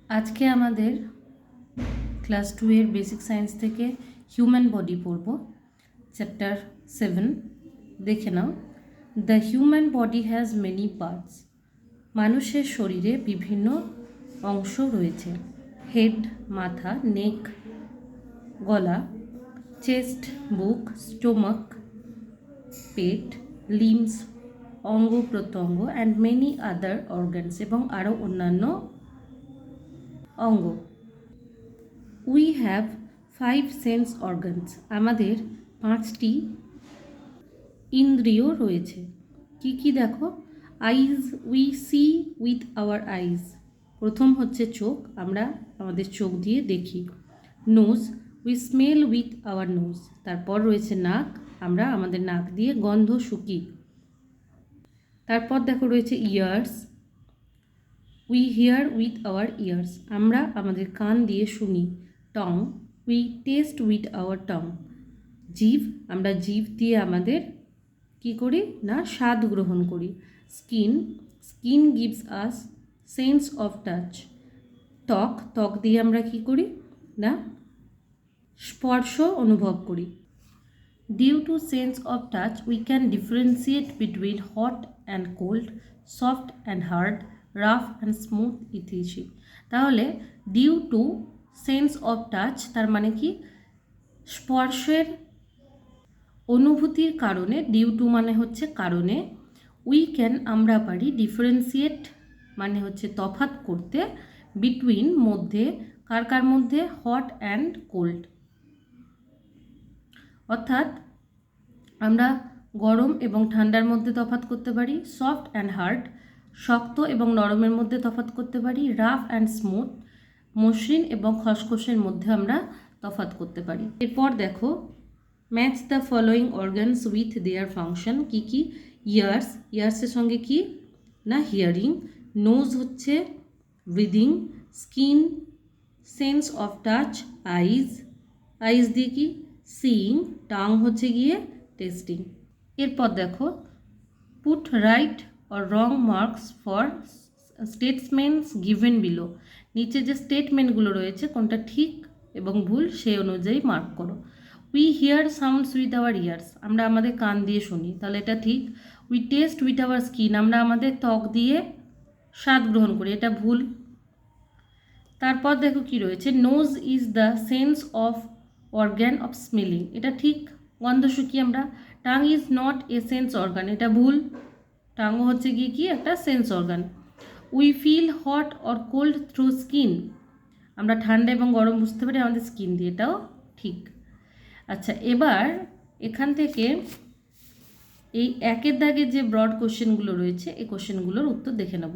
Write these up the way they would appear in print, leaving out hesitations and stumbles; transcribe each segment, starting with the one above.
আজকে আমাদের ক্লাস 2 এর বেসিক সায়েন্স থেকে হিউম্যান বডি পড়ব, চ্যাপ্টার 7। দেখে নাও। The human body has many parts. মানুষের শরীরে বিভিন্ন অংশ রয়েছে। হেড মাথা, নেক গলা, চেস্ট বুক, স্টোমাক পেট, লিমস অঙ্গ প্রত্যঙ্গ অ্যান্ড মেনি আদার অর্গানস এবং আরও অন্যান্য অঙ্গ। We have 5 sense organs. আমাদের 5টি ইন্দ্রিয় রয়েছে। কি কি দেখো? Eyes, we see with our eyes. প্রথম হচ্ছে চোখ, আমরা আমাদের চোখ দিয়ে দেখি। Nose, we smell with our nose. তারপর রয়েছে নাক, আমরা আমাদের নাক দিয়ে গন্ধ শুকি। তারপর দেখো রয়েছে years, we here with our years. আমরা আমাদের কান দিয়ে শুনি। টং, উই টেস্ট উইথ আওয়ার টং। জিভ, আমরা জিভ দিয়ে আমাদের কি করি না স্বাদ গ্রহণ করি। Skin, skin gives us sense of touch. ত্বক, ত্বক দিয়ে আমরা কি করি না স্পর্শ অনুভব করি। Due to sense of touch we can differentiate between hot and cold, soft and hard, rough and smooth ইত্যাদি। তাহলে due to sense of touch তার মানে কি স্পর্শের অনুভূতির কারণে, ডিউ টু মানে হচ্ছে কারণে, উই ক্যান আমরা পারি, ডিফারেন্সিয়েট মানে হচ্ছে তফাৎ করতে, বিটুইন মধ্যে, কার কার মধ্যে, হট অ্যান্ড কোল্ড। অর্থাৎ আমরা গরম এবং ঠান্ডার মধ্যে তফাৎ করতে পারি। সফট অ্যান্ড হার্ড, শক্ত এবং নরমের মধ্যে তফাৎ করতে পারি। রাফ অ্যান্ড স্মুথ, মসৃণ এবং খসখসের মধ্যে আমরা তফাৎ করতে পারি। এরপর দেখো, match the following organs with their function. কি কি? ইয়ার্স, ইয়ার্সের সঙ্গে কি না হিয়ারিং। নোজ হচ্ছে breathing. Skin, sense of touch. Eyes, eyes দিয়ে কি সিইং। টাং হচ্ছে গিয়ে টেস্টিং। এরপর দেখো, put right or wrong marks for statements given below. নিচে যে স্টেটমেন্টগুলো রয়েছে কোনটা ঠিক এবং ভুল সেই অনুযায়ী মার্ক করো। We here sounds with our years, আমরা আমাদের কান দিয়ে শুনি, তাহলে এটা ঠিক। We test with our skin, আমরা আমাদের ত্বক দিয়ে স্বাদ গ্রহণ করি, এটা ভুল। তারপর দেখো কি রয়েছে, nose is the sense of organ of smelling, এটা ঠিক, গন্ধ শুকি আমরা। Tongue is not a sense organ, এটা ভুল, টাংও হচ্ছে গিয়ে কি একটা sense organ. We feel hot or cold through skin, আমরা ঠান্ডা এবং গরম বুঝতে পারি আমাদের স্কিন দিয়ে, এটাও ঠিক। আচ্ছা, এবার এখান থেকে এই একের দাগে যে ব্রড কোশ্চেনগুলো রয়েছে এই কোশ্চেনগুলোর উত্তর দেখে নেব।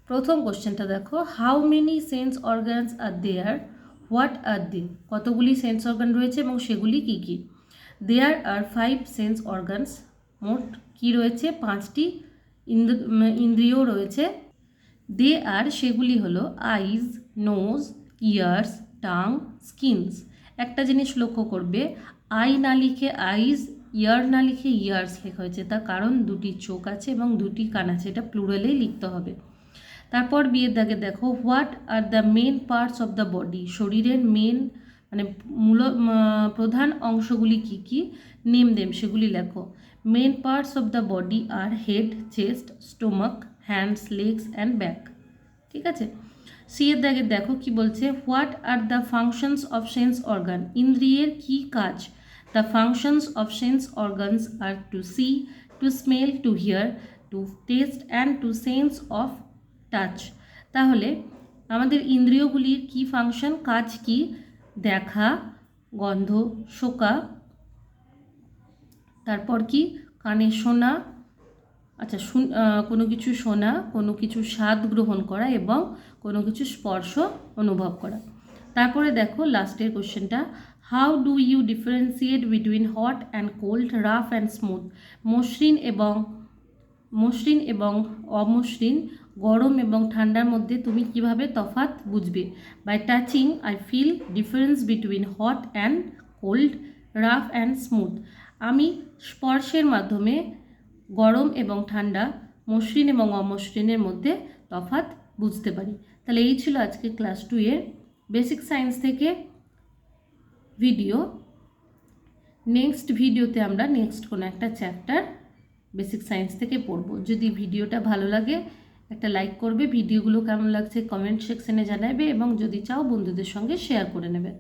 প্রথম কোশ্চেনটা দেখো, how many sense organs are there, what are they. কতগুলি সেন্স অর্গান রয়েছে এবং সেগুলি কি কি? দেয়ার আর 5 সেন্স অর্গানস, মোট কি রয়েছে 5টি ইন্দ্রিয় রয়েছে। দে আর সেগুলি হলো আইজ, নোজ, ইয়ার্স, টাং, স্কিনস। একটা জিনিস লক্ষ্য করবে, আই না লিখে আইজ, ইয়ার না লিখে ইয়ার্স লেখা হয়েছে, তার কারণ দুটি চোখ আছে এবং দুটি কান আছে, এটা প্লুরালেই লিখতে হবে। তারপর বিয়ের দাগে দেখো, what are the main parts of the body, শরীরের মেন মানে প্রধান অংশগুলি কি কি, নেম দেম সেগুলি লেখো। Main parts of the body are head, chest, stomach, hands, legs and back. ঠিক আছে। সি এর দাগে দেখো কি বলছে, what are the functions of sense organ, ইন্দ্রিয়ের কি কাজ। The functions of sense organs are to see, to smell, to hear, to taste and two sense of touch. তাহলে আমাদের ইন্দ্রিয়গুলির কি ফাংশন, কাজ কি? দেখা, গন্ধ শোকা, তারপর কি কানে শোনা, আচ্ছা কোনো কিছু শোনা, কোনো কিছু স্বাদ গ্রহণ করা এবং কোনো কিছু স্পর্শ অনুভব করা। তারপরে দেখো লাস্টের কোশ্চেনটা, how do you differentiate between hot and cold, rough and smooth. মসৃণ এবং অমসৃণ, গরম এবং ঠান্ডার মধ্যে তুমি কিভাবে তফাৎ বুঝবে? By touching I feel difference between hot and cold, rough and smooth. আমি স্পর্শের মাধ্যমে গরম এবং ঠান্ডা, মসৃণ এবং অমসৃণের মধ্যে তফাৎ বুঝতে পারি। তাহলে এই ছিল আজকে ক্লাস 2 এর বেসিক সায়েন্স থেকে ভিডিও। নেক্সট ভিডিওতে আমরা নেক্সট কোনো একটা চ্যাপ্টার বেসিক সায়েন্স থেকে পড়ব। যদি ভিডিওটা ভালো লাগে একটা লাইক করবে, ভিডিওগুলো কেমন লাগছে কমেন্ট সেকশনে জানাবে এবং যদি চাও বন্ধুদের সঙ্গে শেয়ার করে নেবে।